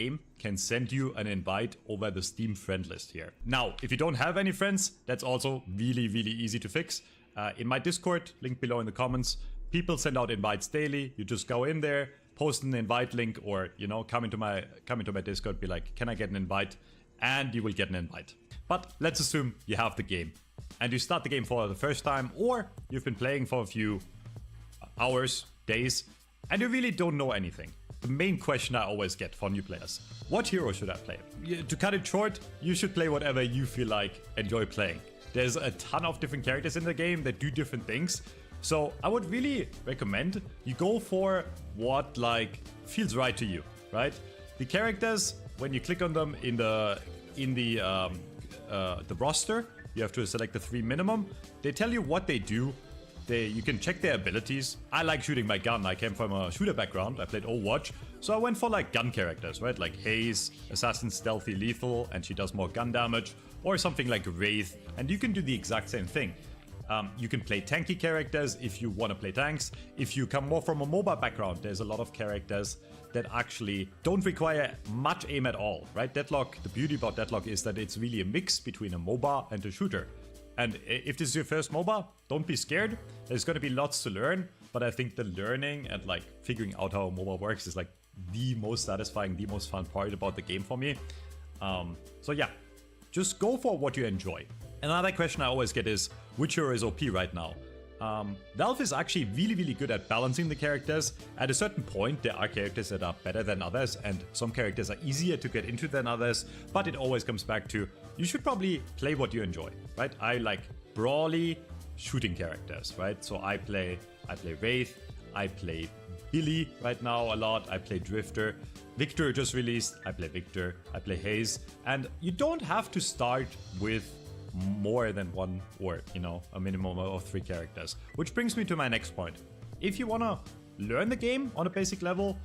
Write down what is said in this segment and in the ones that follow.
game can send you an invite over the Steam friend list here. Now, if you don't have any friends, that's also really easy to fix. In my Discord, link below in the comments, people send out invites daily. You just go in there, post an invite link, or you know, come into my Discord, be like, can I get an invite? And you will get an invite. But let's assume you have the game and you start the game for the first time, or you've been playing for a few hours, days, and you really don't know anything. The main question I always get for new players: what hero should I play? To cut it short, you should play whatever you feel like enjoy playing. There's a ton of different characters in the game that do different things. So I would really recommend you go for what like feels right to you, right? The characters, when you click on them in the roster, you have to select the 3 minimum. They tell you what they do. You can check their abilities. I like shooting my gun. I came from a shooter background. I played Overwatch. So I went for like gun characters, right? Like Haze, Assassin, Stealthy, Lethal, and she does more gun damage. Or something like Wraith, and you can do the exact same thing. You can play tanky characters if you want to play tanks. If you come more from a MOBA background, there's a lot of characters that actually don't require much aim at all, right? Deadlock, the beauty about Deadlock is that it's really a mix between a MOBA and a shooter. And if this is your first MOBA, don't be scared. There's going to be lots to learn, but I think the learning and like figuring out how a MOBA works is like the most satisfying, the most fun part about the game for me. So yeah, just go for what you enjoy. Another question I always get is, which hero is OP right now? Valve is actually really good at balancing the characters. At a certain point, there are characters that are better than others, and some characters are easier to get into than others, but it always comes back to, you should probably play what you enjoy, right? I like brawly shooting characters, right? So I play Wraith, I play Billy right now a lot, I play Drifter. Victor just released, I play Victor, I play Haze, and you don't have to start with more than one, or you know, a minimum of 3 characters. Which brings me to my next point. If you want to learn the game on a basic level,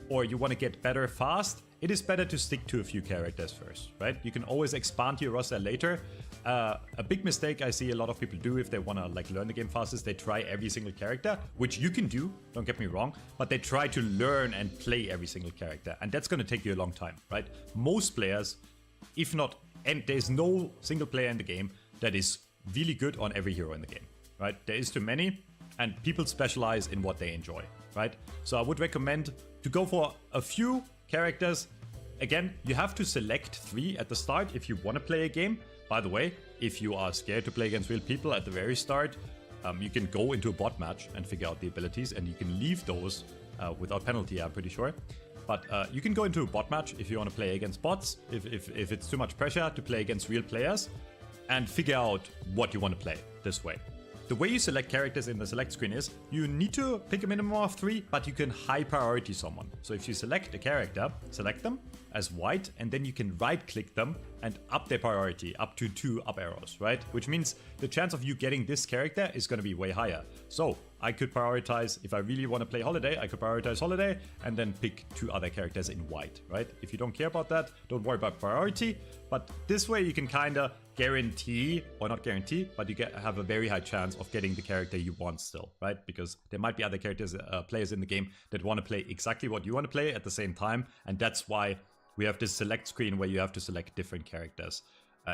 or you want to get better fast, it is better to stick to a few characters first, right? You can always expand your roster later. A big mistake I see a lot of people do if they want to like learn the game fast is they try every single character, which you can do, don't get me wrong, but they try to learn and play every single character, and that's going to take you a long time, right? Most players, if not, and there's no single player in the game that is really good on every hero in the game, right? There is too many, and people specialize in what they enjoy, right? So I would recommend to go for a few characters. Again, you have to select 3 at the start if you want to play a game. By the way, if you are scared to play against real people at the very start, you can go into a bot match and figure out the abilities, and you can leave those without penalty, I'm pretty sure. But you can go into a bot match if you want to play against bots, if it's too much pressure to play against real players, and figure out what you want to play this way. The way you select characters in the select screen is, you need to pick a minimum of 3, but you can high priority someone. So if you select a character, select them as white, and then you can right click them and up their priority up to 2 up arrows, right? Which means the chance of you getting this character is going to be way higher. So I could prioritize, if I really want to play Holiday, I could prioritize Holiday and then pick 2 other characters in white, right? If you don't care about that, don't worry about priority. But this way you can kind of guarantee, or not guarantee, but you have a very high chance of getting the character you want still, right? Because there might be other characters, players in the game that want to play exactly what you want to play at the same time. And that's why we have this select screen where you have to select different characters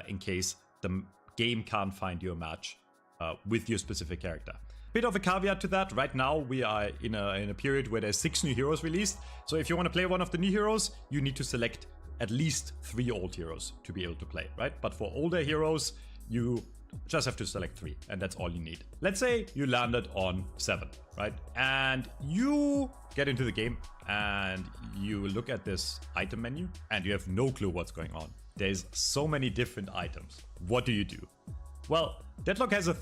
in case the game can't find you a match with your specific character. Bit of a caveat to that, right now we are in a period where there's 6 new heroes released. So if you want to play one of the new heroes, you need to select at least 3 old heroes to be able to play, right? But for older heroes, you just have to select 3, and that's all you need. Let's say you landed on 7, right? And you get into the game and you look at this item menu and you have no clue what's going on. There's so many different items. What do you do? Well, Deadlock has a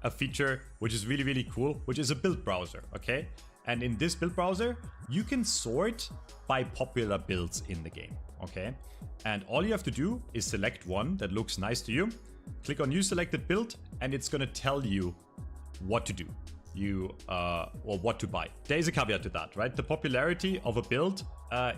feature which is really cool, which is a build browser, okay? And in this build browser, you can sort by popular builds in the game, okay? And all you have to do is select one that looks nice to you, click on new selected build, and it's gonna tell you what to do, or what to buy. There is a caveat to that, right? The popularity of a build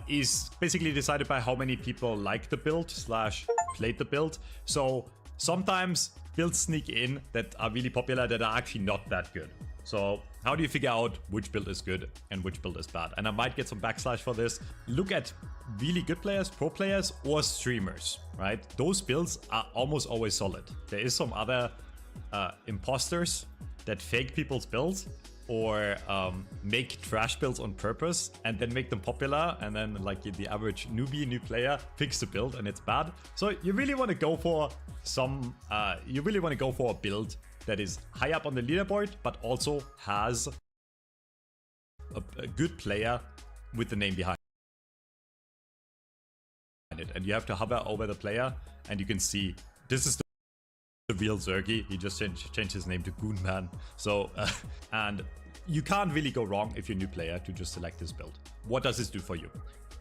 is basically decided by how many people like the build / played the build. So sometimes builds sneak in that are really popular that are actually not that good. So how do you figure out which build is good and which build is bad? And I might get some backslash for this. Look at really good players, pro players, or streamers, right? Those builds are almost always solid. There is some other imposters that fake people's builds or make trash builds on purpose and then make them popular, and then like the average newbie, new player picks the build and it's bad. So you really want to go for some, you really want to go for a build that is high up on the leaderboard, but also has a good player with the name behind it. And you have to hover over the player and you can see this is the real Zergy. He just changed his name to Goonman. So, and you can't really go wrong if you're a new player to just select this build. What does this do for you?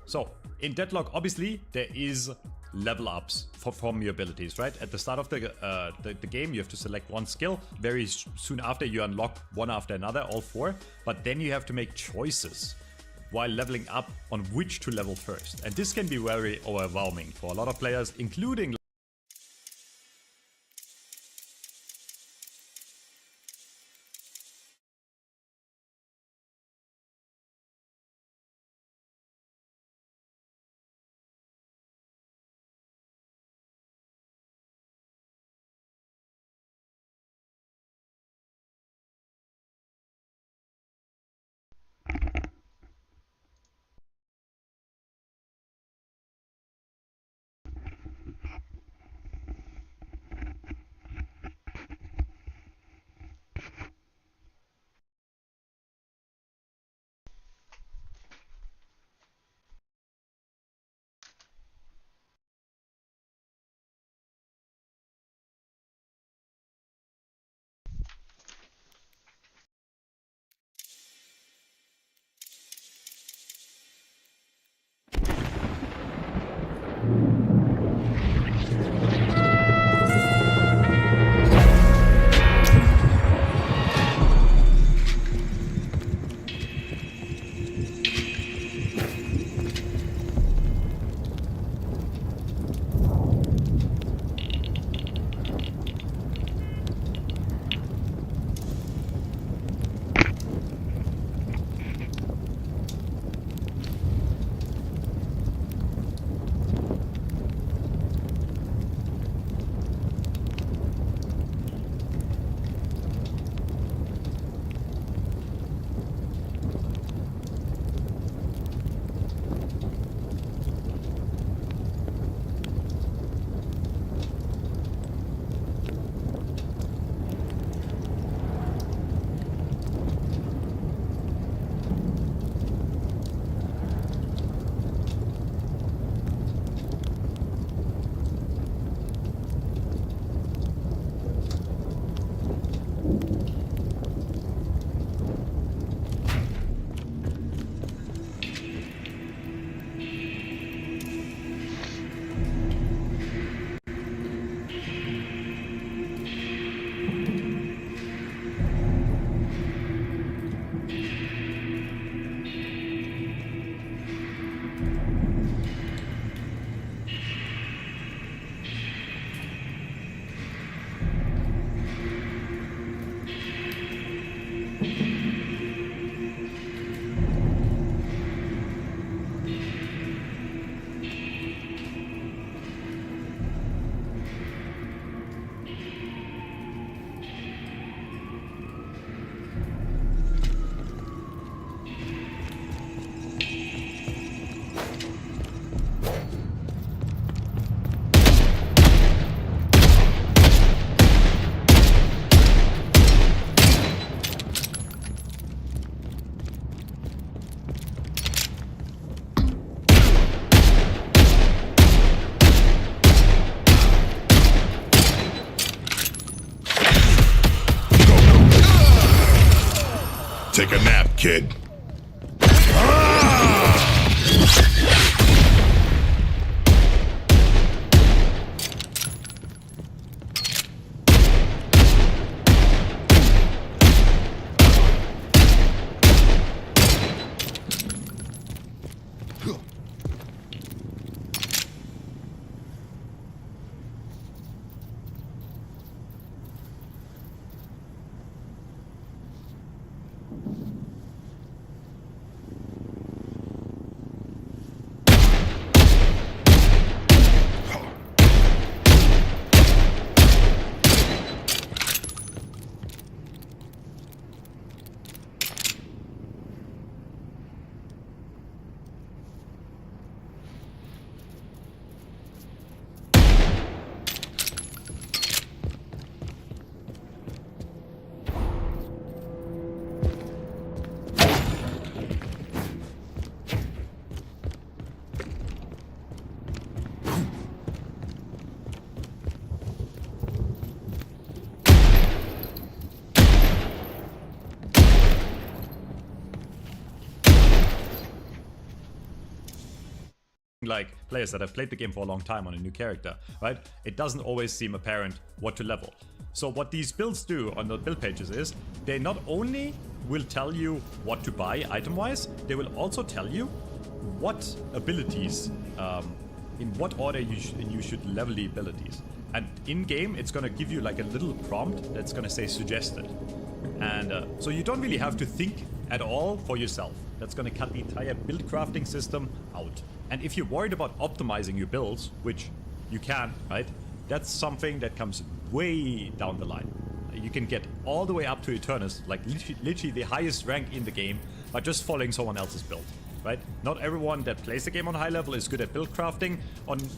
So in Deadlock, obviously there is level ups from your abilities, right? At the start of the game, you have to select one skill. Very soon after, you unlock one after another, all four. But then you have to make choices while leveling up on which to level first. And this can be very overwhelming for a lot of players, including Take a nap, kid. like players that have played the game for a long time on a new character, right? It doesn't always seem apparent what to level. So what these builds do on the build pages is they not only will tell you what to buy item-wise, they will also tell you what abilities, in what order you should level the abilities. And in-game, it's gonna give you like a little prompt that's gonna say suggested. And so you don't really have to think at all for yourself. That's gonna cut the entire build crafting system out. And if you're worried about optimizing your builds, which you can, right? That's something that comes way down the line. You can get all the way up to Eternus, like literally the highest rank in the game, by just following someone else's build. Right? Not everyone that plays the game on high level is good at build crafting,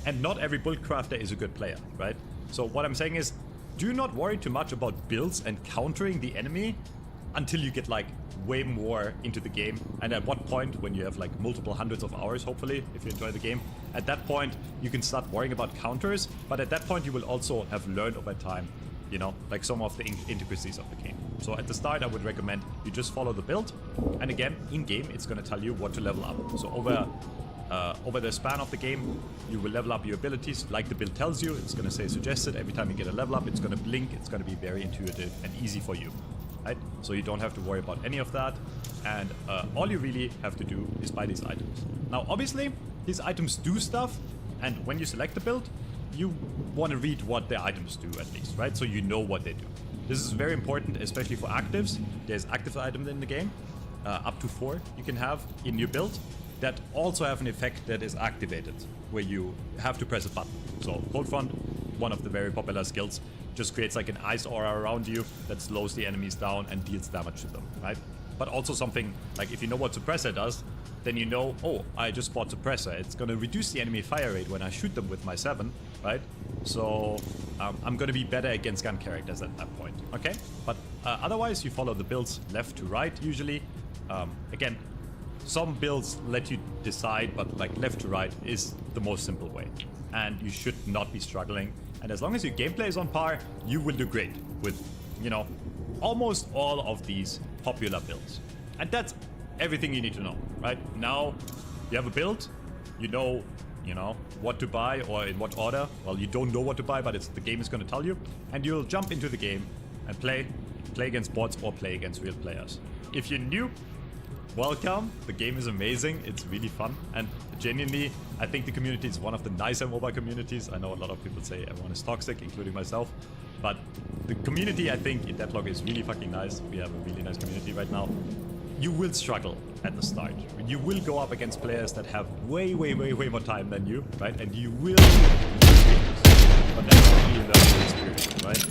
and not every build crafter is a good player, right? So what I'm saying is, do not worry too much about builds and countering the enemy until you get like way more into the game. And at what point, when you have like multiple hundreds of hours, hopefully, if you enjoy the game, at that point you can start worrying about counters. But at that point you will also have learned over time, you know, like some of the intricacies of the game. So at the start I would recommend you just follow the build, and again, in game it's going to tell you what to level up. So over the span of the game, you will level up your abilities like the build tells you. It's going to say suggested. Every time you get a level up, it's going to blink. It's going to be very intuitive and easy for you, right? So you don't have to worry about any of that, and all you really have to do is buy these items. Now obviously these items do stuff, and when you select the build, you want to read what the items do at least, right? So you know what they do. This is very important, especially for actives. There's active items in the game, up to 4 you can have in your build, that also have an effect that is activated, where you have to press a button. So Cold Front, one of the very popular skills, just creates like an ice aura around you that slows the enemies down and deals damage to them, right? But also something like, if you know what Suppressor does, then you know, oh, I just bought Suppressor. It's going to reduce the enemy fire rate when I shoot them with my 7, right? So I'm going to be better against gun characters at that point, okay? But otherwise, you follow the builds left to right, usually. Again, some builds let you decide, but like left to right is the most simple way. And you should not be struggling. And as long as your gameplay is on par, you will do great with, you know, almost all of these popular builds. And that's everything you need to know, right? Now you have a build, you know what to buy or in what order. Well, you don't know what to buy, but the game is going to tell you, and you'll jump into the game and play against bots or play against real players. If you're new, welcome. The game is amazing. It's really fun, and genuinely, I think the community is one of the nicer mobile communities. I know a lot of people say everyone is toxic, including myself, but the community, I think, in Deadlock is really fucking nice. We have a really nice community right now. You will struggle at the start. You will go up against players that have way more time than you, right? And you will lose games. But that's really a learning experience, right?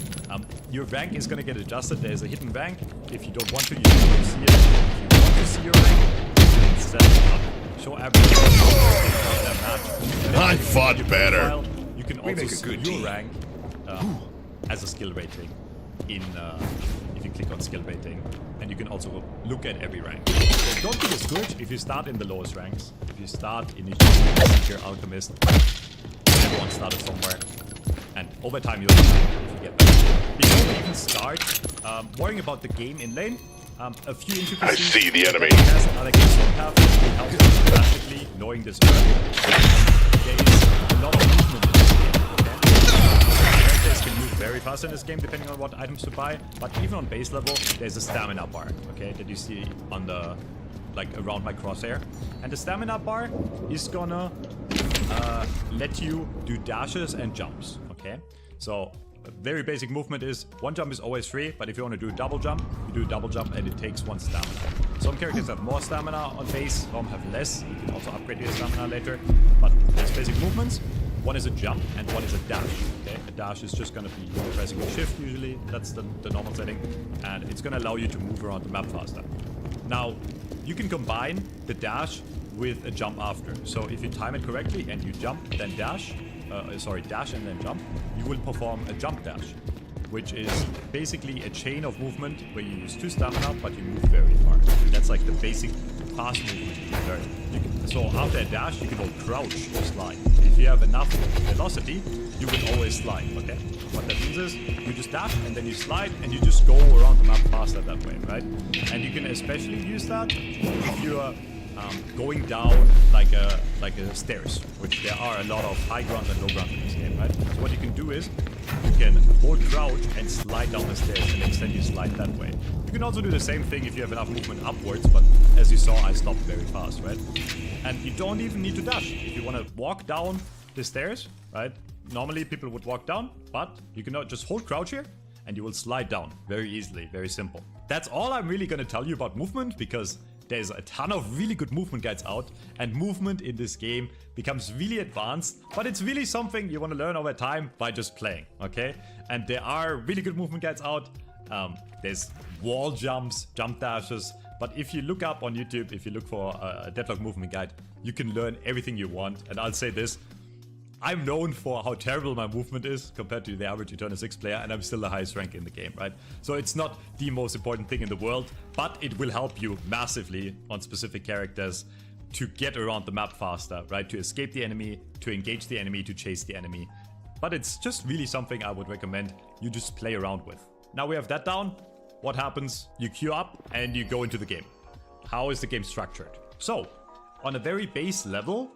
Your rank is gonna get adjusted. There's a hidden rank. If you don't want to, you don't see it. If you want to see your rank, you can set it up. Show everything in that match. I fought better. Profile, you can also see your rank as a skill rating in if you click on skill rating, and you can also look at every rank. So don't be discouraged if you start in the lowest ranks. If you start initially Seeker, Alchemist, everyone started somewhere, and over time you'll if you get better. Before we even start worrying about the game in lane, a few intricacies. I see the enemy. Helps drastically knowing this early. There is a lot of movement in this game. Characters can move very fast in this game depending on what items to buy, but even on base level there's a stamina bar, okay, that you see on the like around my crosshair, and the stamina bar is gonna let you do dashes and jumps, okay? So a very basic movement is one jump is always free, but if you want to do a double jump, you do a double jump and it takes 1 stamina. Some characters have more stamina on base, some have less. You can also upgrade your stamina later, but there's basic movements. One is a jump and one is a dash. Okay, a dash is just going to be pressing a shift usually. That's the normal setting, and it's going to allow you to move around the map faster. Now, you can combine the dash with a jump after. So if you time it correctly and you jump, then dash, dash and then jump, you will perform a jump dash, which is basically a chain of movement where you use 2 stamina, but you move very far. That's like the basic fast movement you can learn. So after a dash, you can hold crouch or slide. If you have enough velocity, you will always slide, okay? What that means is, you just dash and then you slide and you just go around the map faster that way, right? And you can especially use that if you're going down like a stairs, which there are a lot of high ground and low ground in this game, right? So what you can do is you can hold crouch and slide down the stairs, and next time you slide that way. You can also do the same thing if you have enough movement upwards, but as you saw, I stopped very fast, right? And you don't even need to dash. If you want to walk down the stairs, right? Normally people would walk down, but you can just hold crouch here and you will slide down very easily, very simple. That's all I'm really going to tell you about movement, because there's a ton of really good movement guides out, and movement in this game becomes really advanced, but it's really something you want to learn over time by just playing, okay? And there are really good movement guides out. There's wall jumps, jump dashes, but if you look up on YouTube, if you look for a Deadlock movement guide, you can learn everything you want. And I'll say this, I'm known for how terrible my movement is compared to the average Eternal 6 player, and I'm still the highest rank in the game, right? So it's not the most important thing in the world, but it will help you massively on specific characters to get around the map faster, right? To escape the enemy, to engage the enemy, to chase the enemy. But it's just really something I would recommend you just play around with. Now we have that down. What happens? You queue up and you go into the game. How is the game structured? So, on a very base level,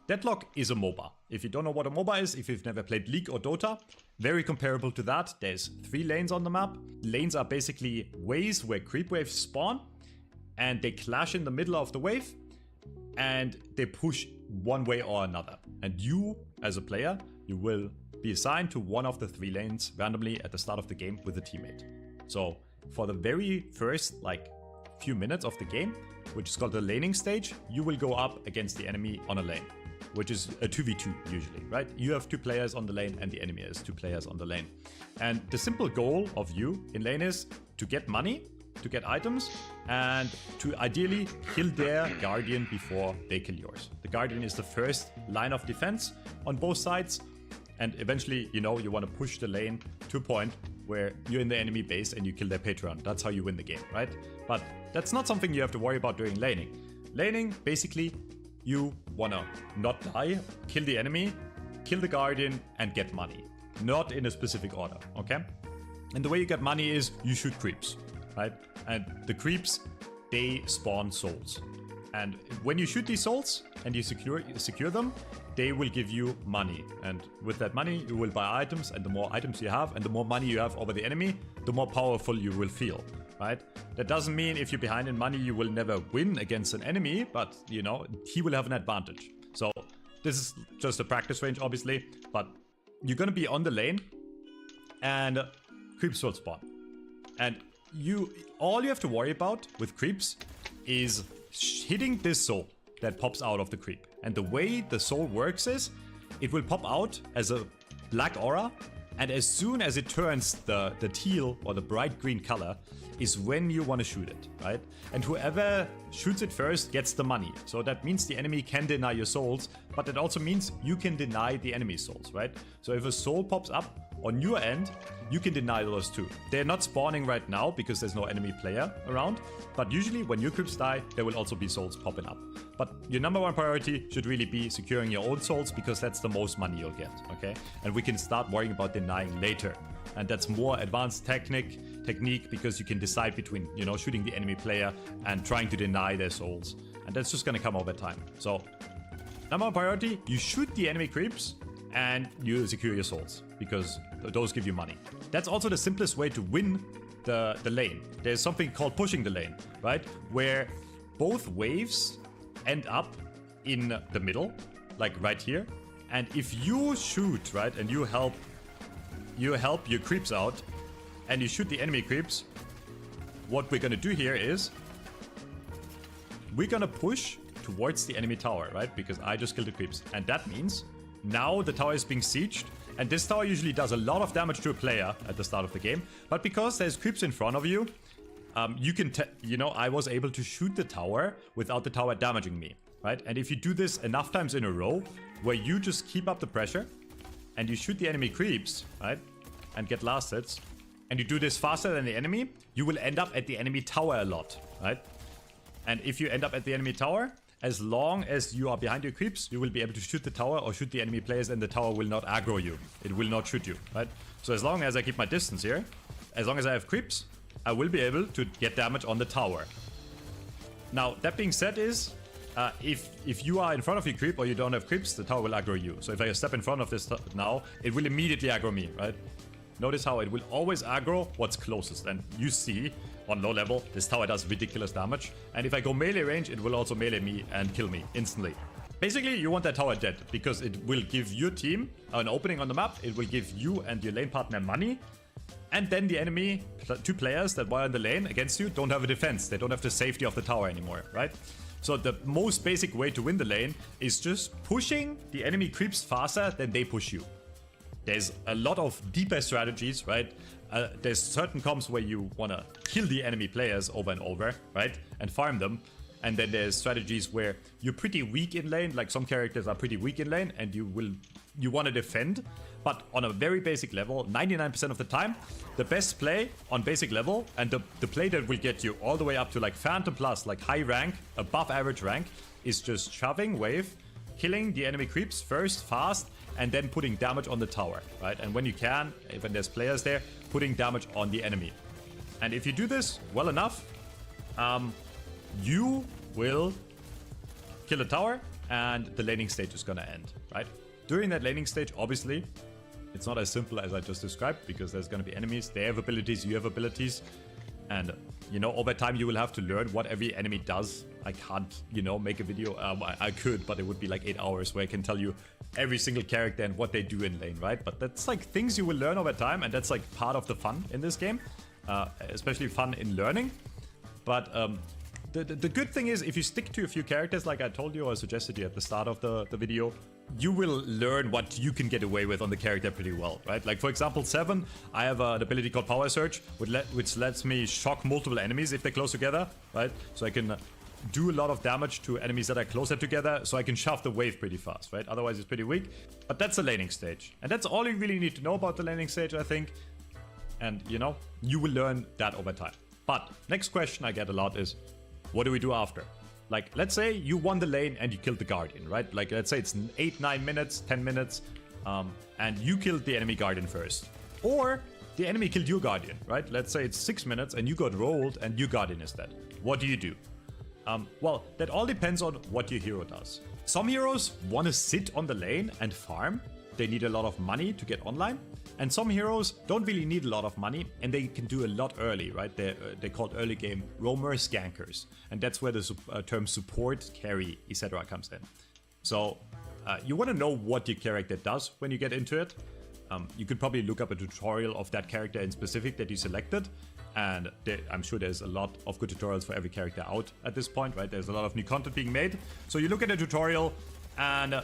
Deadlock is a MOBA. If you don't know what a MOBA is, if you've never played League or Dota, very comparable to that. There's 3 lanes on the map. Lanes are basically ways where creep waves spawn, and they clash in the middle of the wave, and they push one way or another. And you, as a player, you will be assigned to one of the 3 lanes randomly at the start of the game with a teammate. So for the very first few minutes of the game, which is called the laning stage, you will go up against the enemy on a lane, which is a 2v2 usually, right? You have 2 players on the lane and the enemy has 2 players on the lane. And the simple goal of you in lane is to get money, to get items, and to ideally kill their guardian before they kill yours. The guardian is the first line of defense on both sides, and eventually, you know, you want to push the lane to a point where you're in the enemy base and you kill their patron. That's how you win the game, right? But that's not something you have to worry about during laning. Laning, basically, you wanna not die, kill the enemy, kill the guardian, and get money. Not in a specific order, okay? And the way you get money is you shoot creeps, right? And the creeps, they spawn souls. And when you shoot these souls and you secure them, they will give you money. And with that money, you will buy items, and the more items you have and the more money you have over the enemy, the more powerful you will feel, right? That doesn't mean if you're behind in money, you will never win against an enemy, but, you know, he will have an advantage. So this is just a practice range, obviously, but you're gonna be on the lane and creeps will spawn. And all you have to worry about with creeps is hitting this soul that pops out of the creep. And the way the soul works is, it will pop out as a black aura, and as soon as it turns the teal or the bright green color is when you want to shoot it, right? And whoever shoots it first gets the money. So that means the enemy can deny your souls, but it also means you can deny the enemy's souls, right? So if a soul pops up on your end, you can deny those too. They're not spawning right now because there's no enemy player around, but usually when your creeps die, there will also be souls popping up. But your number 1 priority should really be securing your own souls, because that's the most money you'll get, okay? And we can start worrying about denying later. And that's more advanced technique because you can decide between, you know, shooting the enemy player and trying to deny their souls. And that's just gonna come over time. So, number 1 priority, you shoot the enemy creeps and you secure your souls, because those give you money. That's also the simplest way to win the lane. There's something called pushing the lane, right? Where both waves end up in the middle, like right here. And if you shoot, right, and you help your creeps out, and you shoot the enemy creeps, what we're gonna do here is we're gonna push towards the enemy tower, right? Because I just killed the creeps. And that means now the tower is being sieged, and this tower usually does a lot of damage to a player at the start of the game. But because there's creeps in front of you, you can, I was able to shoot the tower without the tower damaging me, right? And if you do this enough times in a row, where you just keep up the pressure and you shoot the enemy creeps, right? And get last hits, and you do this faster than the enemy, you will end up at the enemy tower a lot, right? And if you end up at the enemy tower, as long as you are behind your creeps, you will be able to shoot the tower or shoot the enemy players, and the tower will not aggro you. It will not shoot you, right? So as long as I keep my distance here, as long as I have creeps, I will be able to get damage on the tower. Now, that being said is, If you are in front of your creep or you don't have creeps, the tower will aggro you. So if I step in front of this now, it will immediately aggro me, right? Notice how it will always aggro what's closest. And you see, on low level, this tower does ridiculous damage. And if I go melee range, it will also melee me and kill me instantly. Basically, you want that tower dead, because it will give your team an opening on the map. It will give you and your lane partner money. And then the enemy, 2 players that were in the lane against you, don't have a defense. They don't have the safety of the tower anymore, right? So the most basic way to win the lane is just pushing the enemy creeps faster than they push you. There's a lot of deeper strategies, right? There's certain comps where you want to kill the enemy players over and over, right? And farm them. And then there's strategies where you're pretty weak in lane, like some characters are pretty weak in lane, and you want to defend. But on a very basic level, 99% of the time, the best play on basic level, and the play that will get you all the way up to like Phantom Plus, like high rank, above average rank, is just shoving wave, killing the enemy creeps first, fast, and then putting damage on the tower, right? And when you can, when there's players there, putting damage on the enemy. And if you do this well enough, you will kill the tower, and the laning stage is gonna end, right? During that laning stage, obviously, it's not as simple as I just described, because there's gonna be enemies. They have abilities, you have abilities. And, you know, over time you will have to learn what every enemy does. I can't, you know, make a video. I could, but it would be like 8 hours where I can tell you every single character and what they do in lane, right? But that's like things you will learn over time, and that's like part of the fun in this game. Especially fun in learning. But the good thing is, if you stick to a few characters like I told you or suggested you at the start of the video, you will learn what you can get away with on the character pretty well, right? Like, for example, 7, I have an ability called Power Surge, which lets me shock multiple enemies if they're close together, right? So I can do a lot of damage to enemies that are closer together, so I can shove the wave pretty fast, right? Otherwise, it's pretty weak. But that's the laning stage. And that's all you really need to know about the laning stage, I think. And, you know, you will learn that over time. But next question I get a lot is, what do we do after? Like, let's say you won the lane and you killed the Guardian, right? Like, let's say it's 8, 9 minutes, 10 minutes, and you killed the enemy Guardian first. Or the enemy killed your Guardian, right? Let's say it's 6 minutes and you got rolled and your Guardian is dead. What do you do? Well, that all depends on what your hero does. Some heroes want to sit on the lane and farm. They need a lot of money to get online. And some heroes don't really need a lot of money, and they can do a lot early, right? They're called early game roamers, gankers. And that's where the term support, carry, etc. comes in. So you want to know what your character does when you get into it. You could probably look up a tutorial of that character in specific that you selected. And I'm sure there's a lot of good tutorials for every character out at this point, right? There's a lot of new content being made. So you look at a tutorial and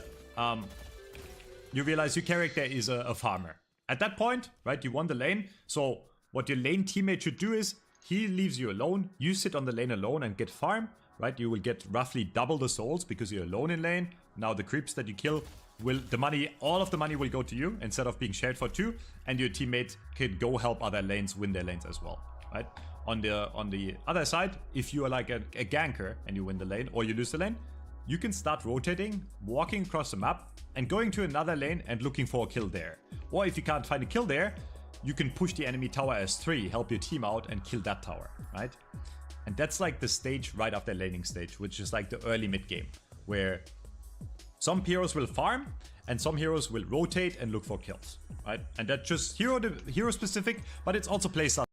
you realize your character is a farmer. At that point, right, you won the lane. So what your lane teammate should do is he leaves you alone. You sit on the lane alone and get farm, right? You will get roughly double the souls because you're alone in lane. Now the creeps that you kill all of the money will go to you instead of being shared for 2. And your teammate can go help other lanes win their lanes as well, right? On the other side, if you are like a ganker and you win the lane or you lose the lane, you can start rotating, walking across the map, and going to another lane and looking for a kill there. Or if you can't find a kill there, you can push the enemy tower as 3, help your team out, and kill that tower, right? And that's like the stage right after laning stage, which is like the early mid game, where some heroes will farm and some heroes will rotate and look for kills, right? And that's just hero specific, but it's also playstyle.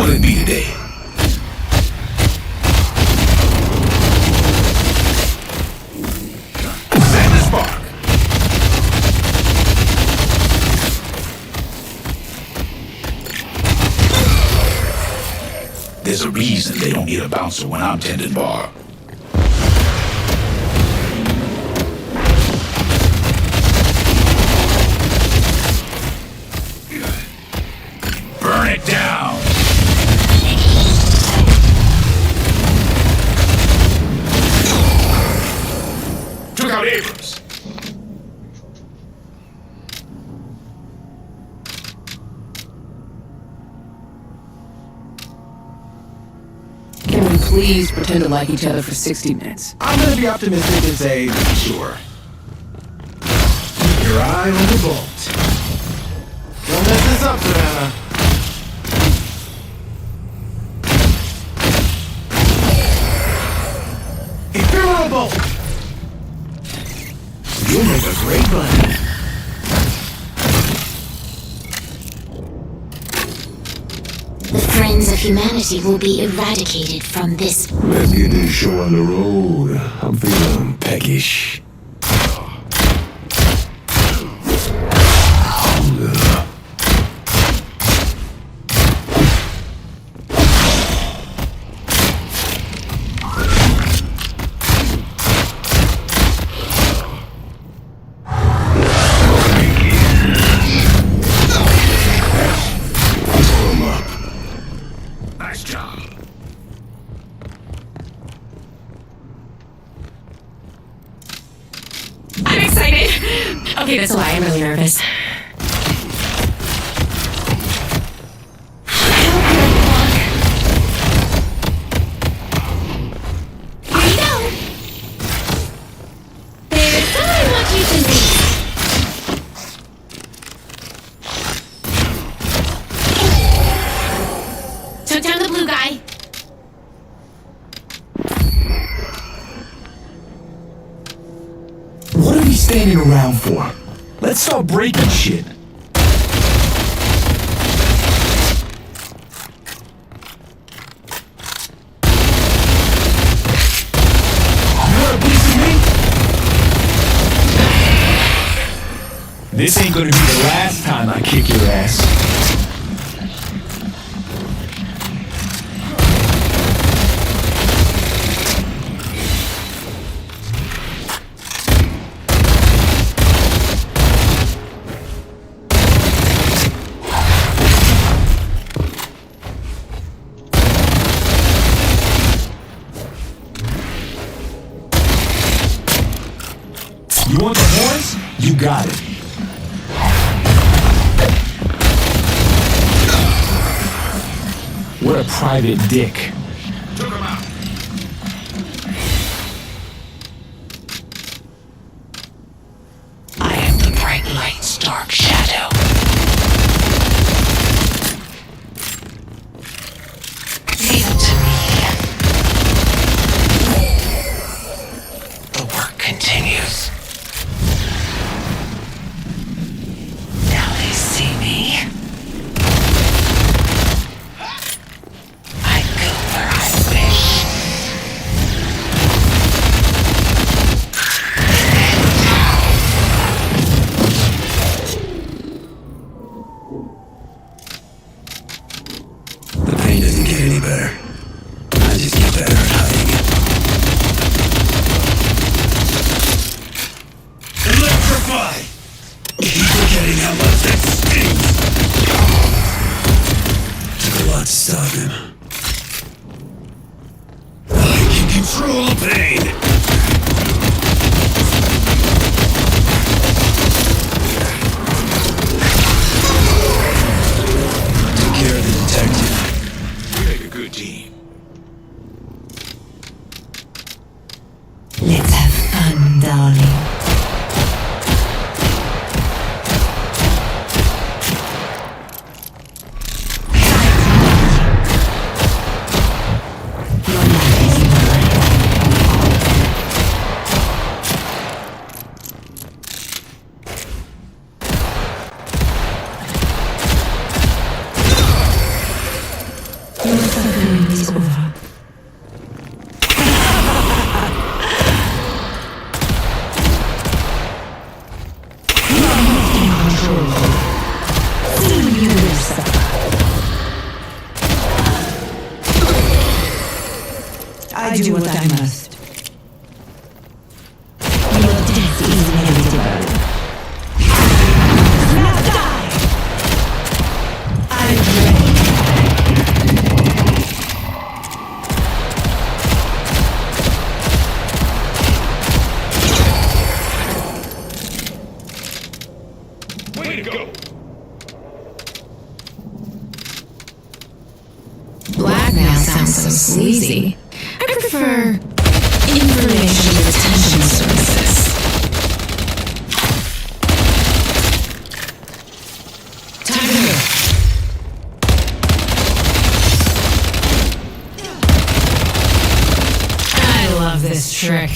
What'll it be today? Send the spark. There's a reason they don't need a bouncer when I'm tending bar. Burn it down! Took out Abrams. Can we please pretend to like each other for 60 minutes? I'm gonna be optimistic and say, sure. Keep your eye on the vault. Don't mess this up, Savannah. Ephemeral bolt! You'll make a great button. The friends of humanity will be eradicated from this. Let's get this show on the road. I'm feeling peckish. Nice job. I'm excited. Okay, that's why I'm really nervous. Here you go. There's all I want you to see. Took down the blue guy. What are we standing around for? Let's start breaking shit. You want a piece of me? This ain't gonna be the last time I kick your ass. You want the horns? You got it. What a private dick. Took him out. I am the bright light's dark shadow. Leave it to me. The work continues. Now they see me. I go where I wish. The pain doesn't get any better. I just get better at hiding it. Electrify! Keep forgetting how much that stings! Took a lot to stop him. I can control pain! Took care of the detective. We make a good team. Let's have fun, darling. Your life is mine. over. You are not in control. Soon you will suffer. I do what I must. Your death is inevitable. Now die! I'm ready. Way to go! Blackmail sounds so sleazy. I prefer information retention services. Time to move. I love this trick.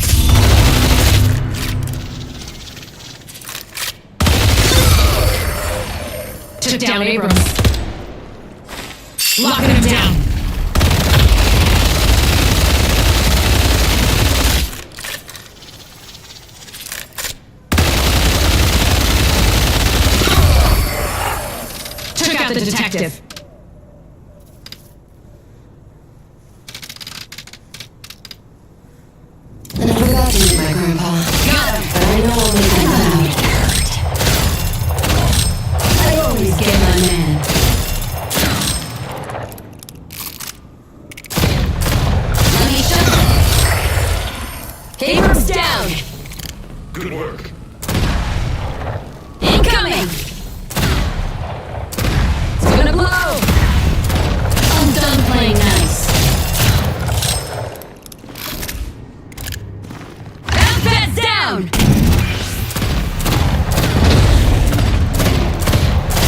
Took down Abrams. Locking him down. Took out the detective. I never got to meet my grandpa. But I know I'll make him loud. I always get my man. Let me show. Abrams down. Good work. Incoming. It's gonna blow. I'm done playing nice. Outfits down.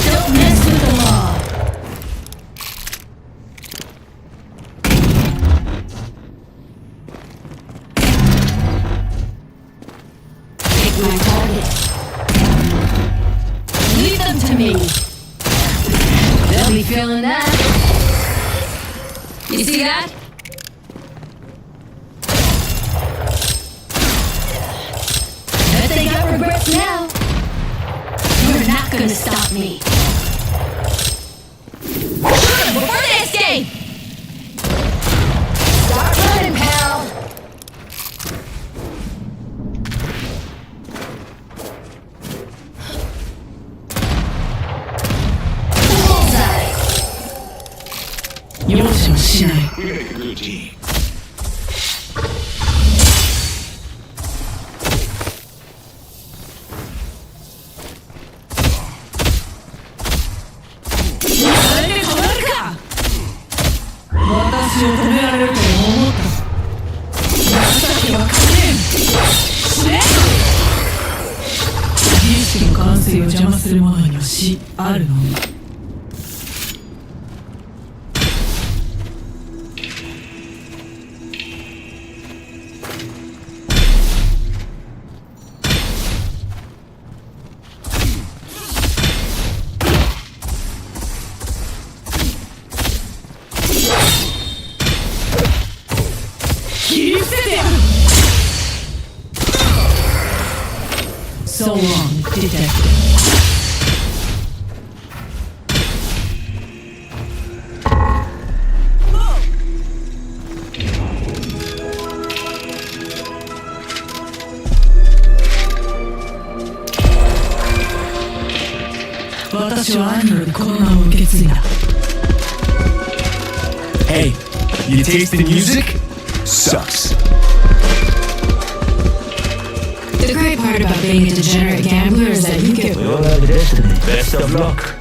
Don't mess with the law. Pick my target. Leave them to me. They'll be feeling that. You see that? Bet they got regrets now. You're not gonna stop me. Shoot 'em before they escape! Stop running, pal! Bullseye! 容赦はしない。 We make a good team. それで止まるか。私を止められると思った紫は勝てん。死ね。儀式の完成を邪魔する者には死あるのみ。切り捨ててやる。So long, detective. 私は兄よりこの名を受け継いだ。 Hey, you taste the music? Sucks. The great part about being a degenerate gambler is that you get We all have a destiny. Best of luck.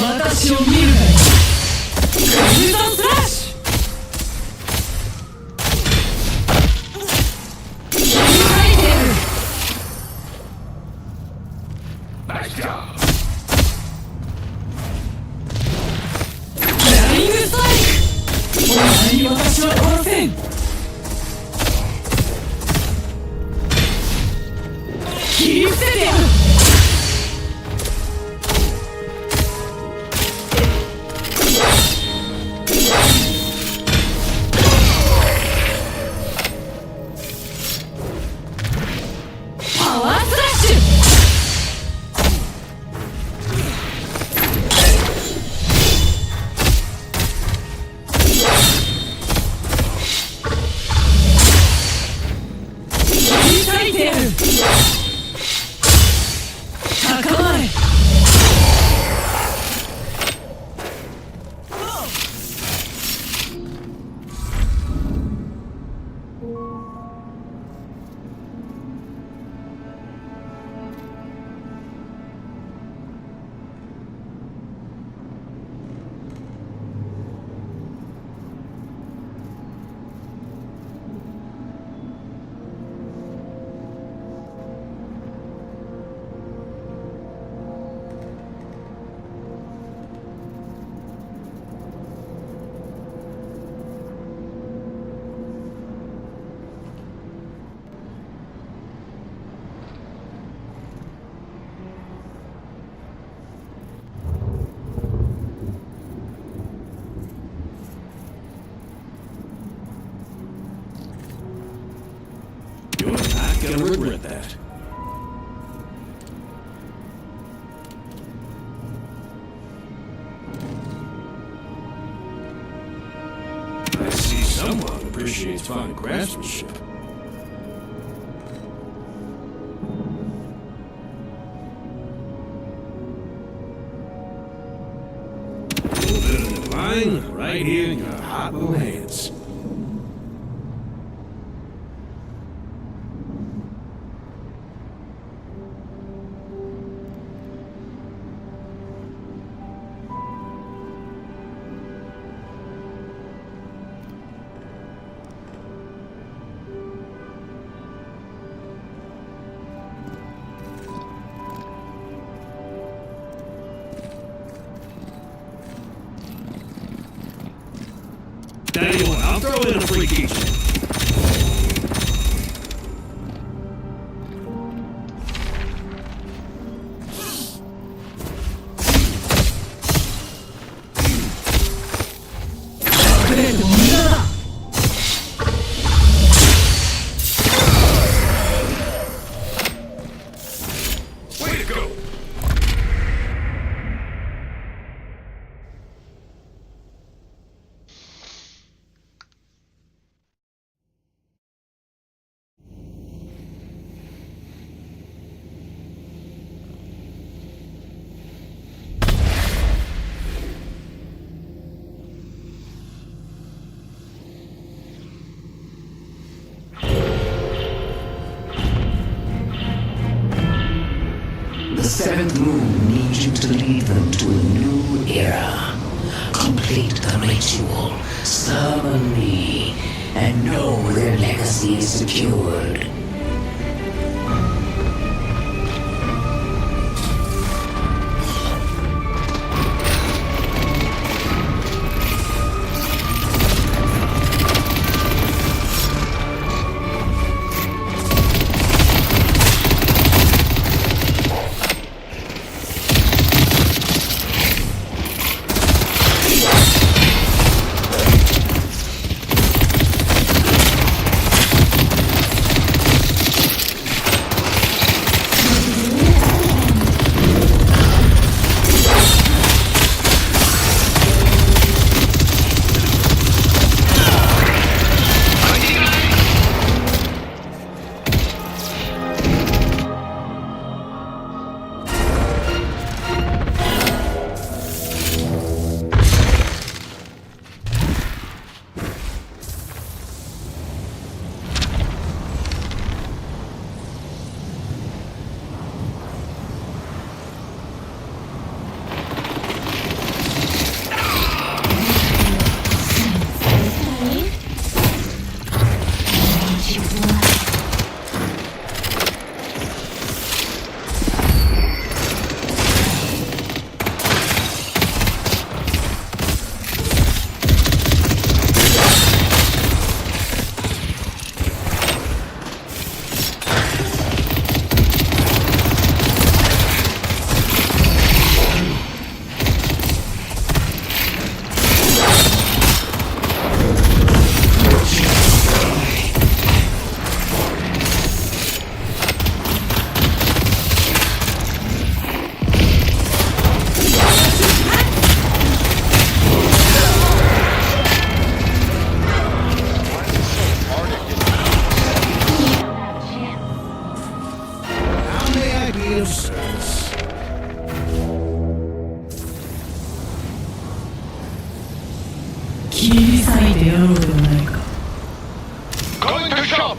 私を見るがいい。クリムゾンスラッシュ。切り裂いてやる。 Nice job. フライングストライク。お前に私は殺せん。切り伏せてやる。パワースラッシュ。切り裂いてやる。高まれ。You're not gonna regret that. I see someone appreciates fine craftsmanship. A little bit of divine right here in your hot little hands. Daimond, I'll throw in a free keychain. Way to go. The seventh moon needs you to lead them to a new era. Complete the ritual, summon me, and know their legacy is secured. useless. Going to shop.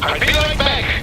I'll be right back.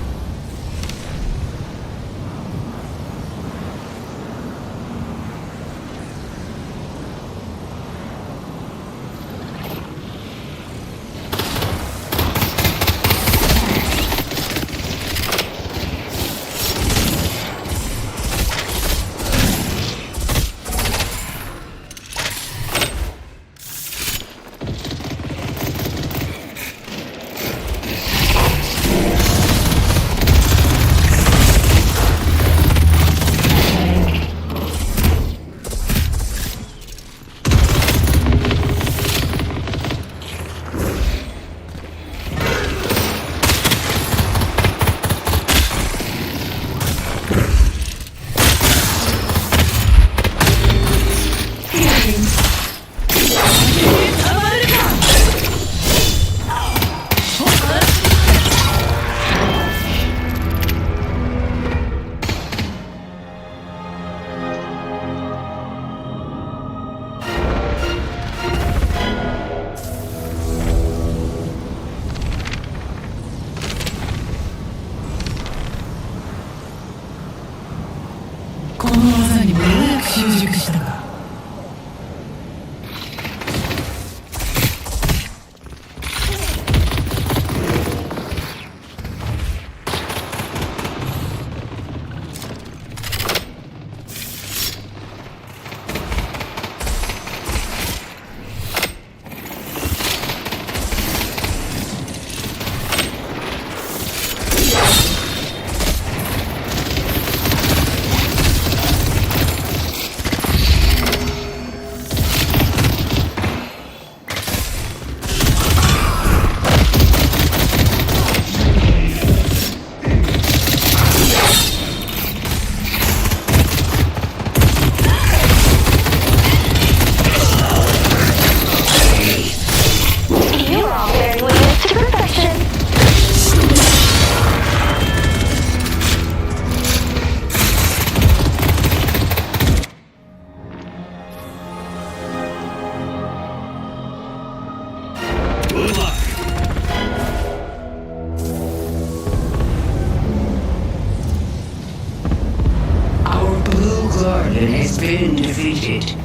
Has been defeated.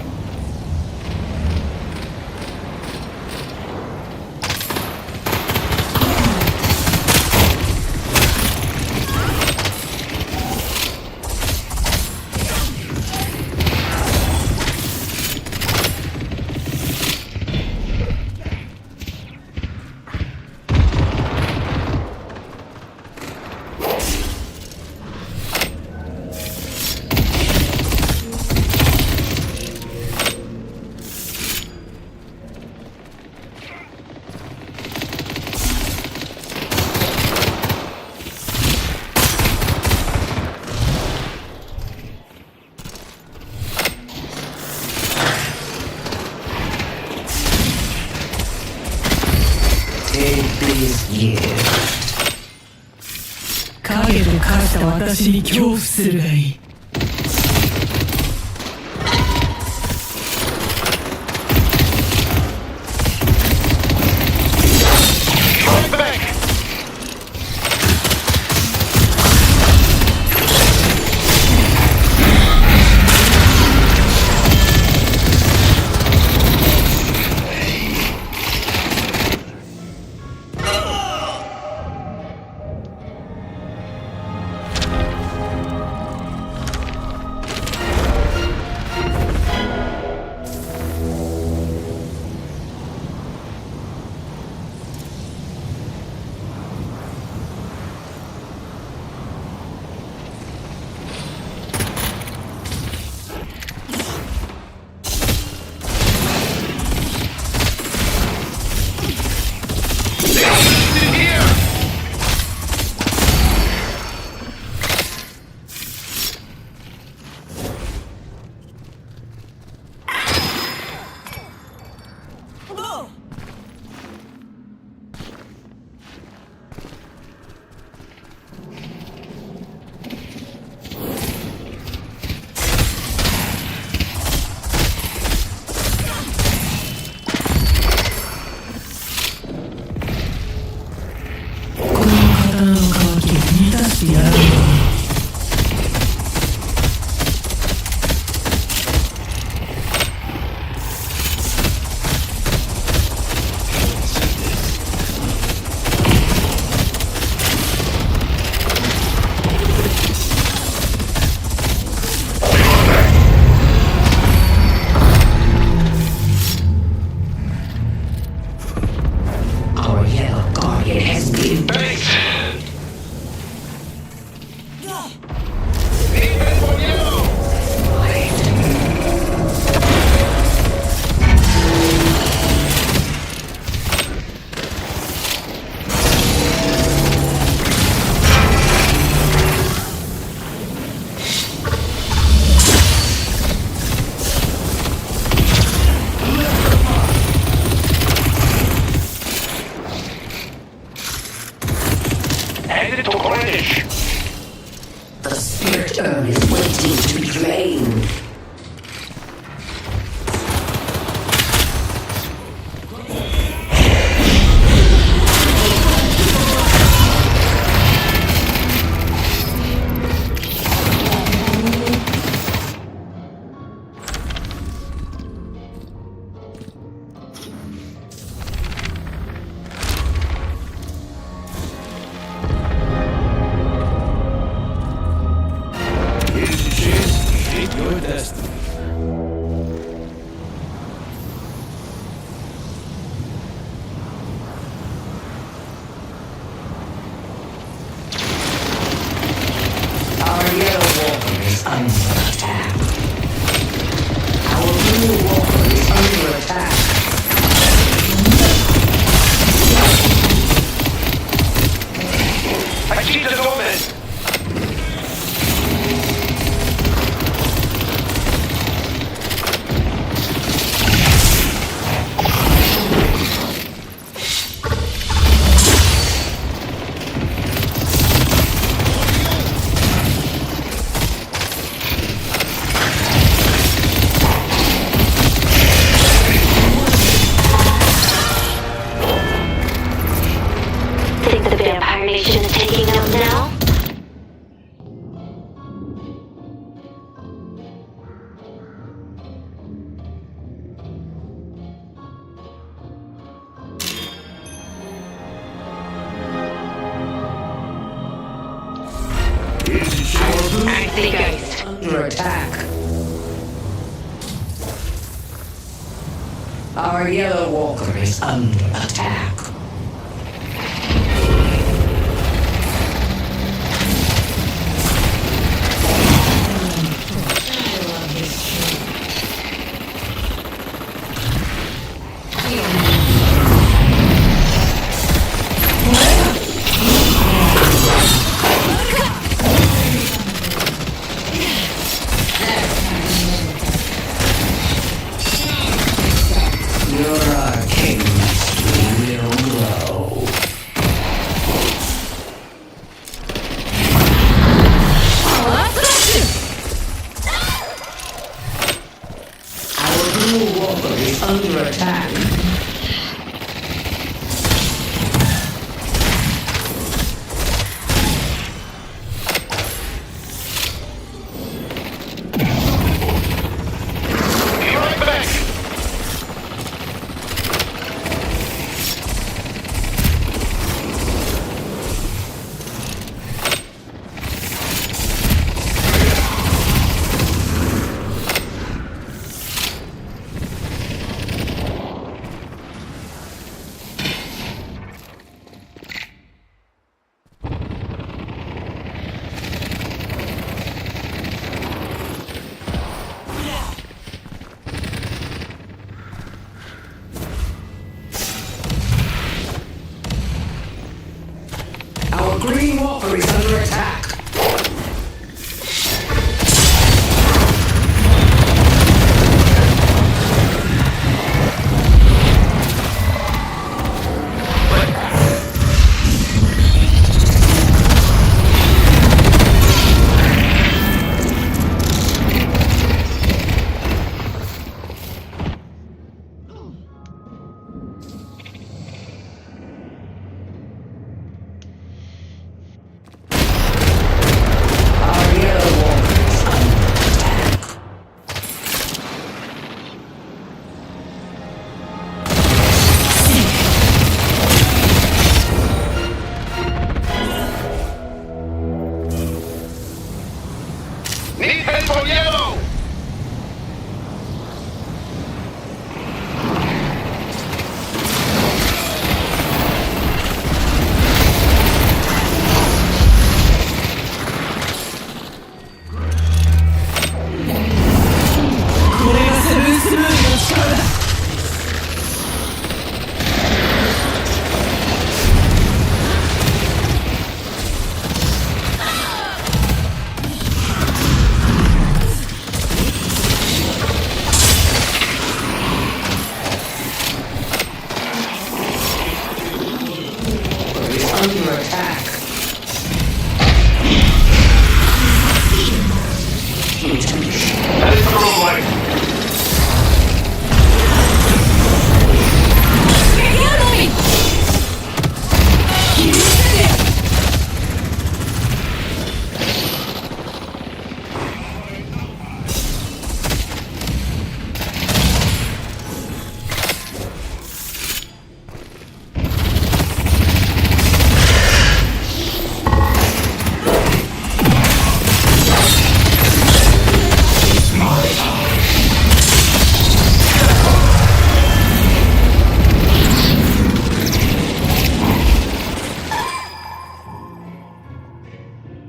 勝った私に恐怖するがいい。 Going back! Headed to Greenwich. The spirit urn is waiting to be drained. Under attack. Our yellow walker is under attack. You're our king. We will walker is under attack. Be right back. Our green walker is under attack. Our yellow walker is under attack. Need help on yellow. Is under attack. That is the wrong way.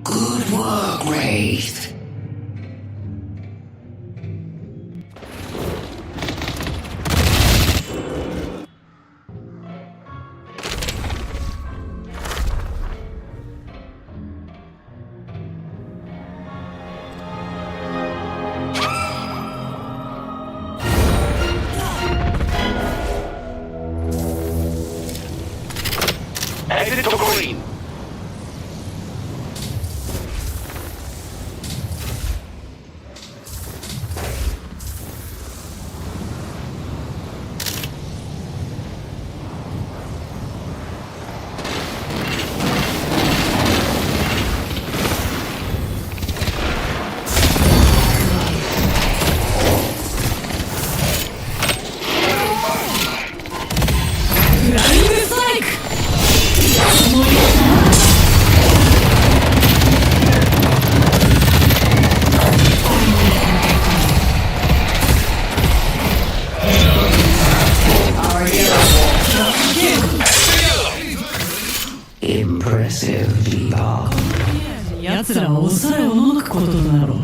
Good work, Wraith. Exit to green. Impressive, Valo. 奴らは抑えおののくことだろう。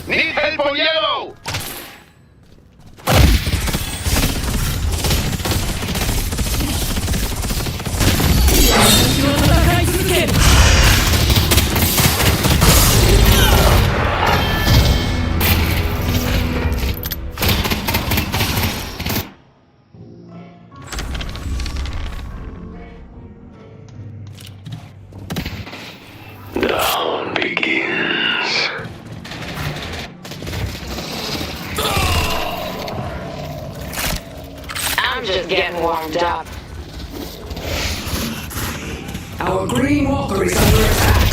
Need help on yellow. 私は戦い続ける。getting warmed up. Our green walker is under attack.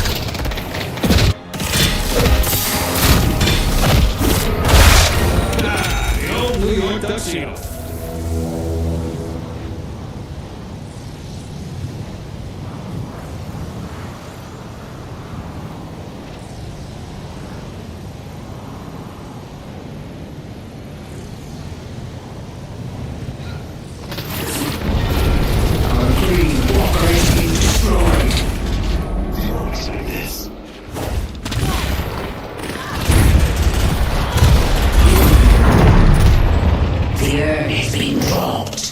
Only like that shield. Our green walker is being destroyed. The urn has been dropped.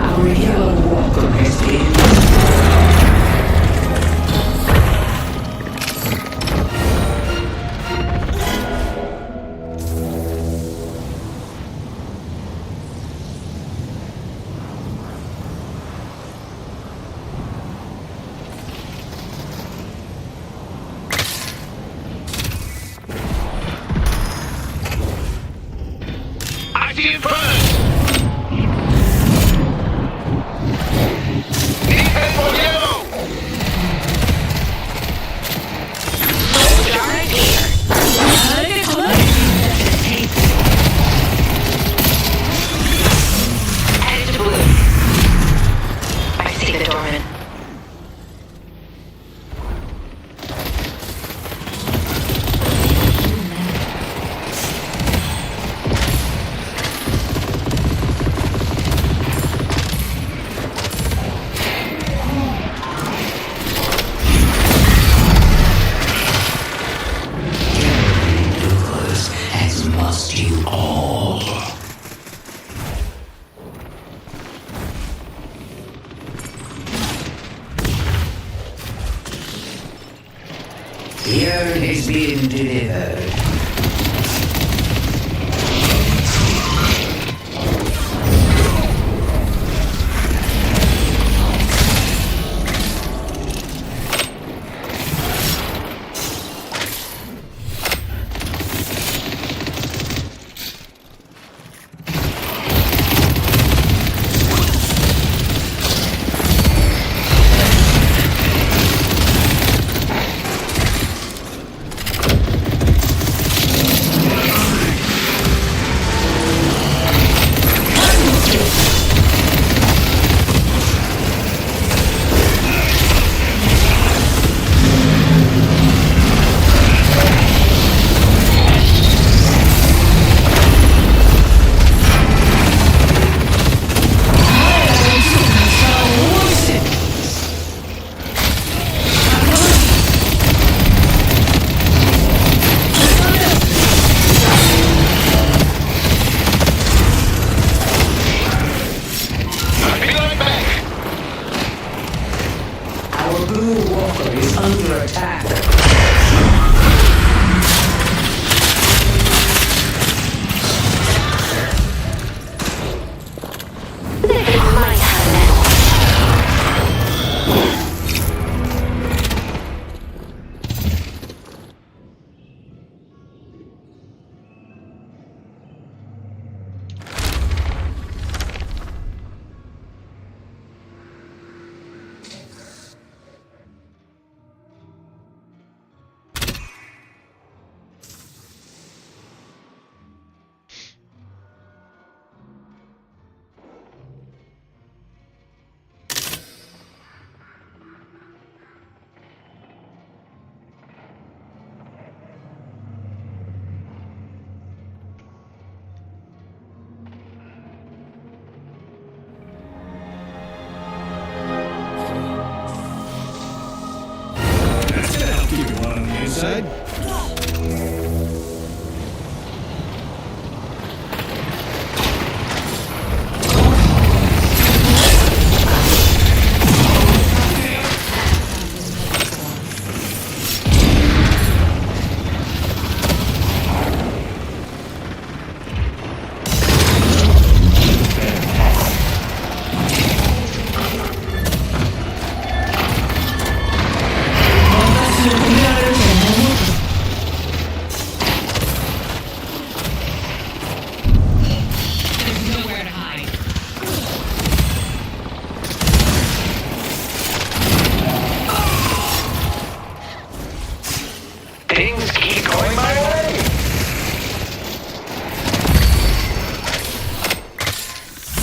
Our yellow walker has been I see him first! Need help for yellow! Start here. Look at close. Headed to blue. I see the doorman. as must you all. The urn is being delivered. I'll be right back! Our blue walker is under attack. My turn now. Do you want on the inside? Nowhere to hide. Things keep going my way.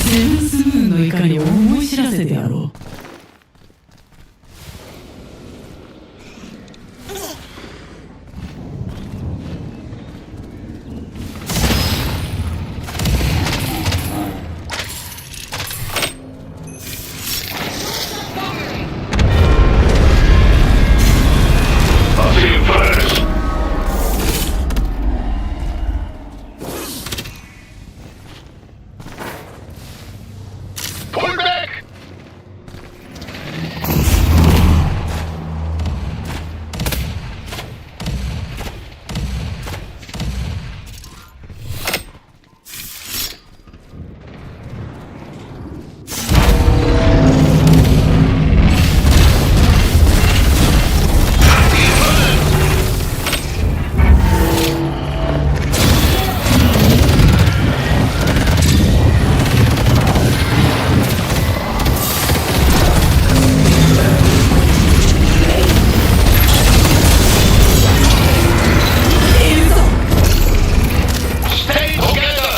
セブンスムーンの怒りを思い知らせてやろう。I'll see you first. Pull back. Stay together.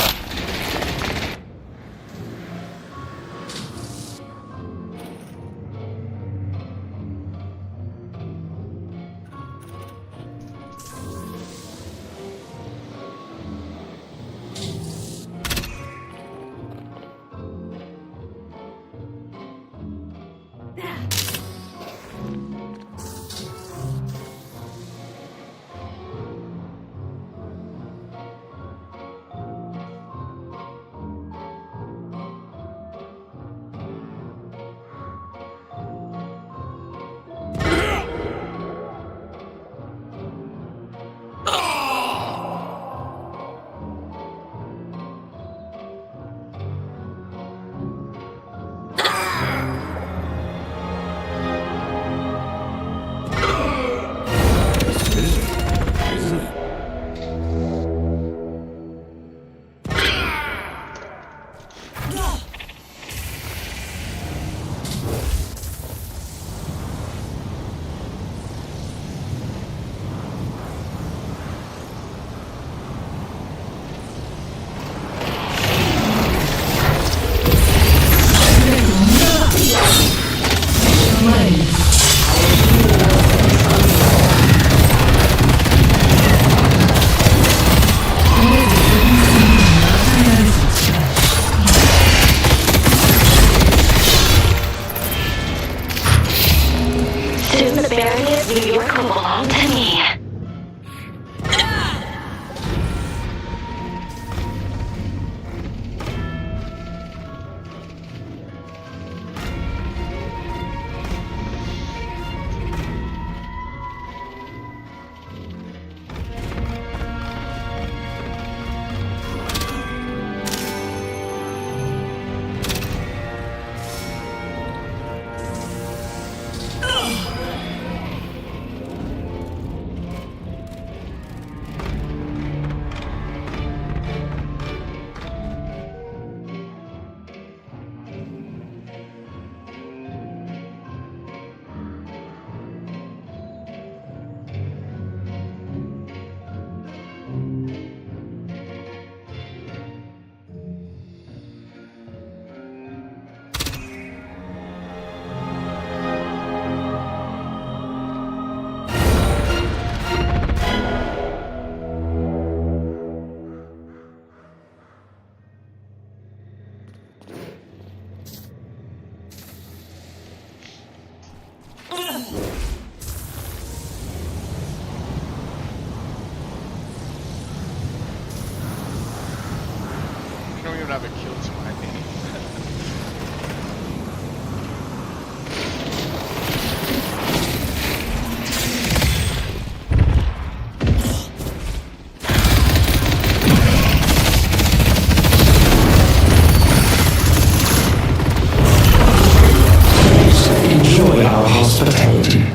Soon the barony of New York will belong to me. have a kill to my name. Enjoy our hospitality.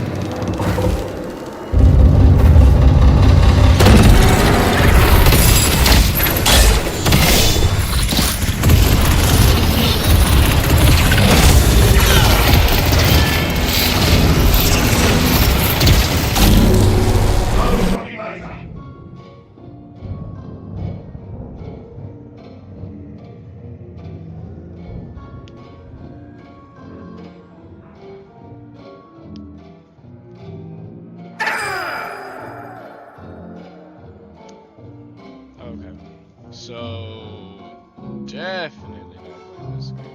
Okay. So definitely not playing this game.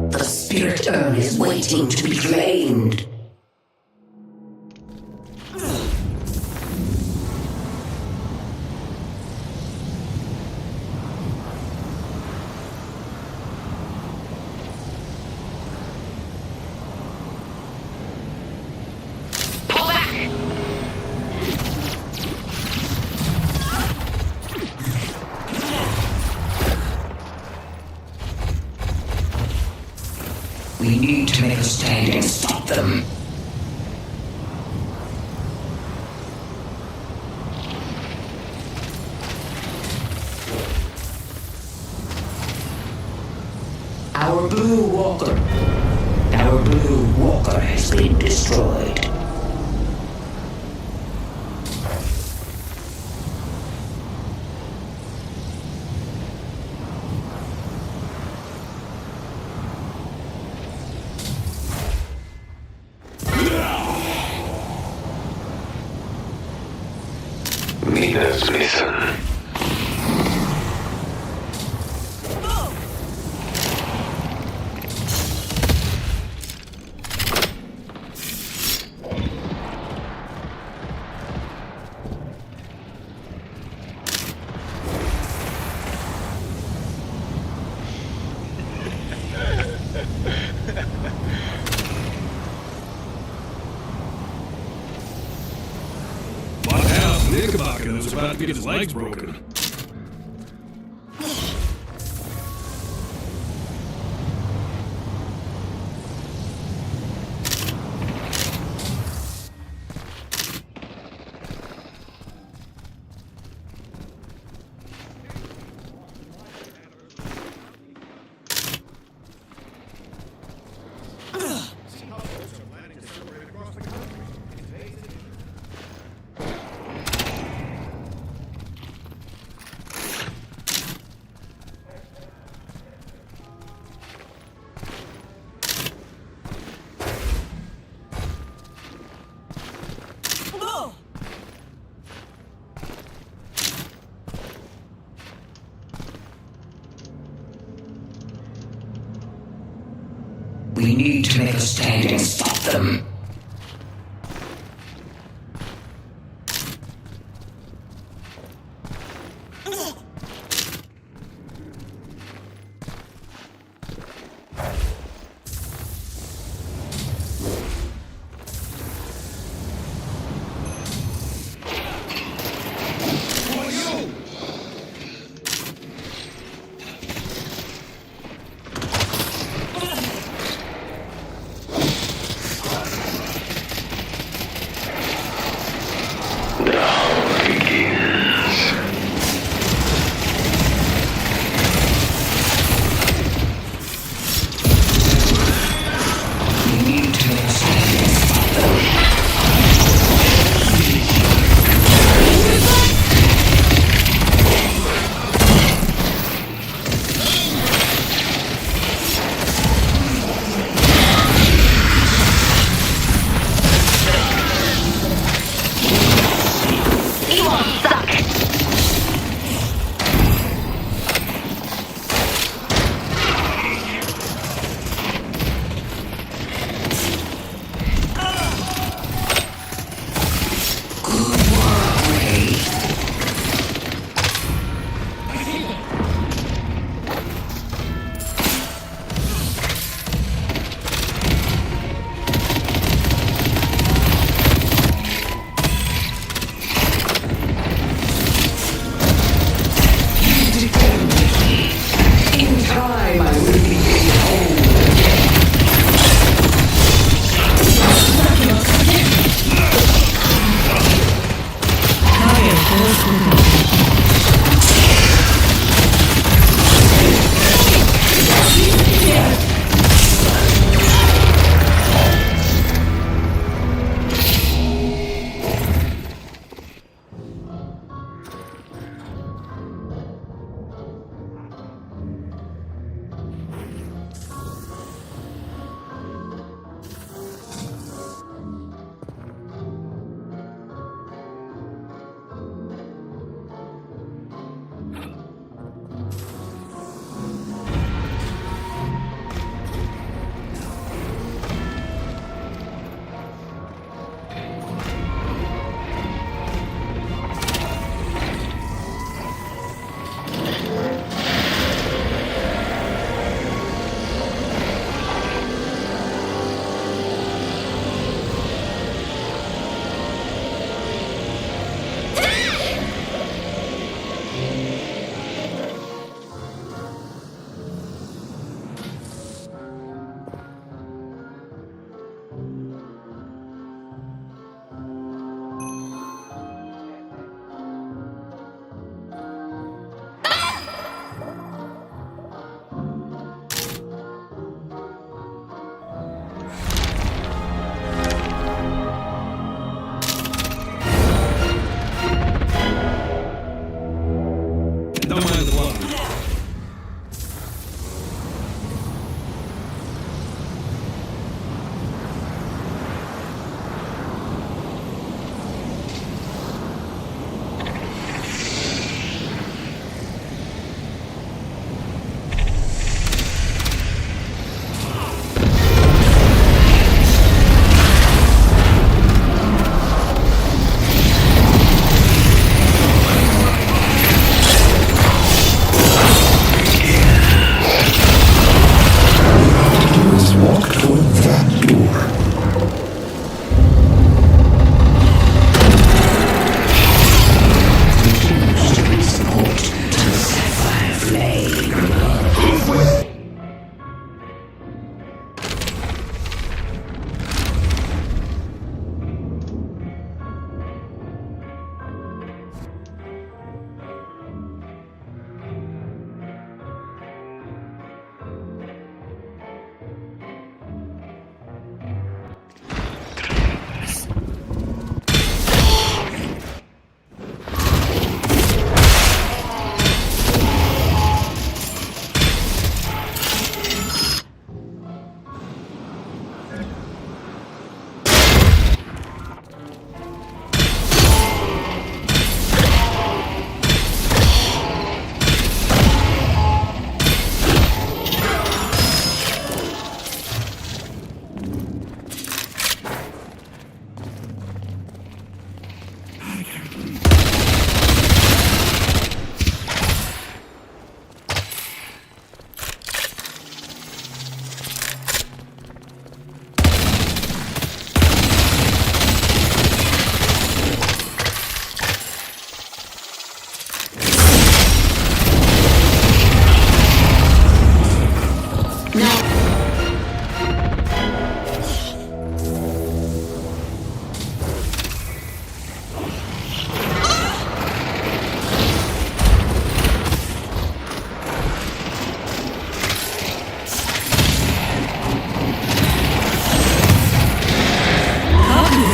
The spirit urn is waiting to be drained. Pull back! We need to make a stand and stop them. Our blue walker has been destroyed. Minas mission. My house, Knickerbocker was about to get his legs broken. We need to make a stand and stop them.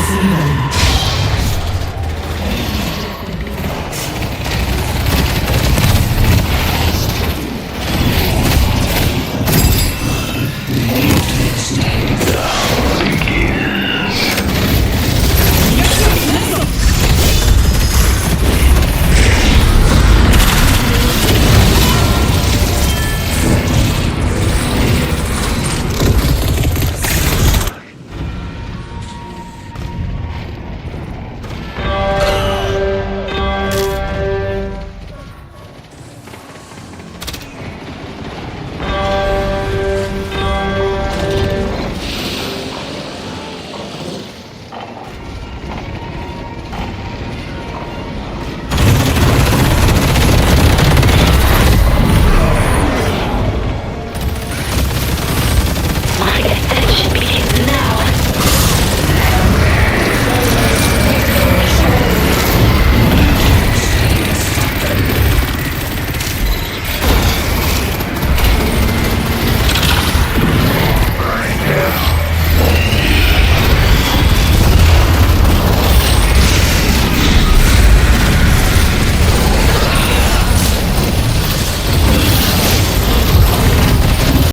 Disabled.